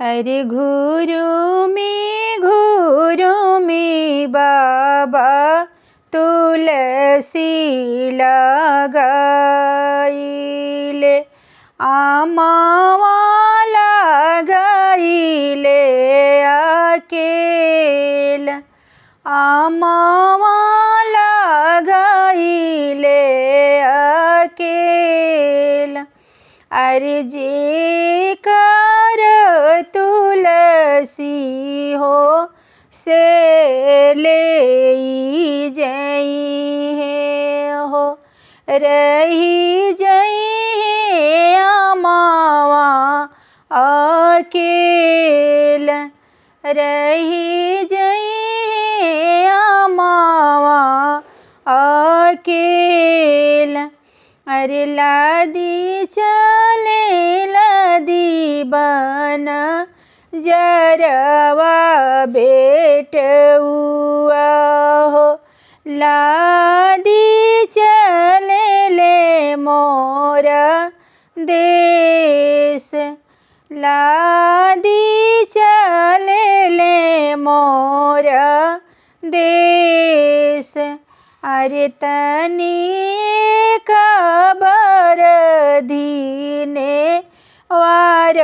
अरे घुरुमी बाबा तुलसी लगाइले, आमावा लगाइले अकेला, आमावा लगाइले अकेला। अरे जे कर तुलसी हो से ले जई हो, रही जई अमावा अकेला, रही जई अमावा अकेला। अरे लादी चले लादी बन जरवा बेटुआ हो, लादी चले ले मोरा देश, लादी चले ले मोरा देश। अरे तनी खबर दीने वार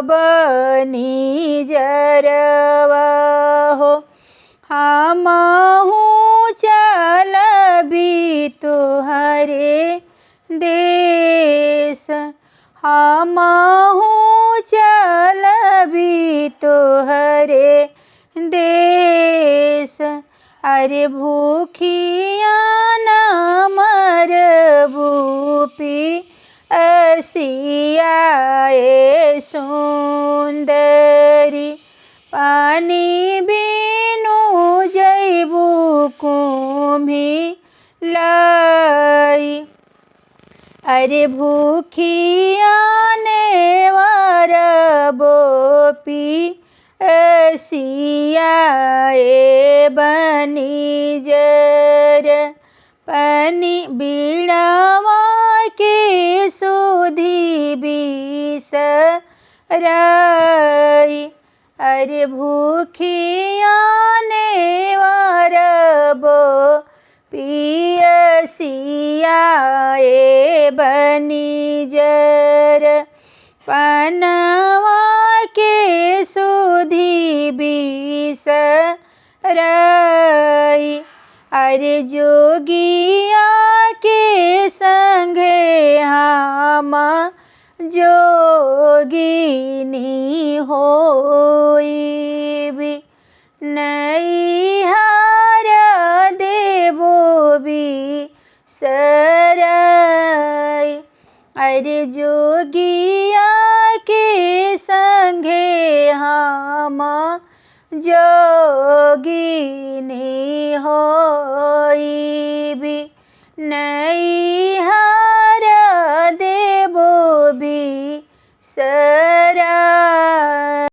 बनी जरवा हो, हमहु चलबी तुहरे देश, हमहु चलबी तुहरे देश। अरे भूखिया न मरबू पियसिया सुंदरी, पानी बिनु जैबू कुम्ही लाई। अरे भूखिया ने वरबो पियसिया बनी जर, पानी बीड़ावा के सुधी बिसराई। अरे भूखिया ने वरबो पियसिया बनी जर, पनवा के सुधी बिसराई। अरे जोगिया के संगे हम जोगिनी होइबी, नैहर देबो बिसराई। अरे जोगिया के संगे हम जोगिनी होइबी, नैहर देबो बिसराई।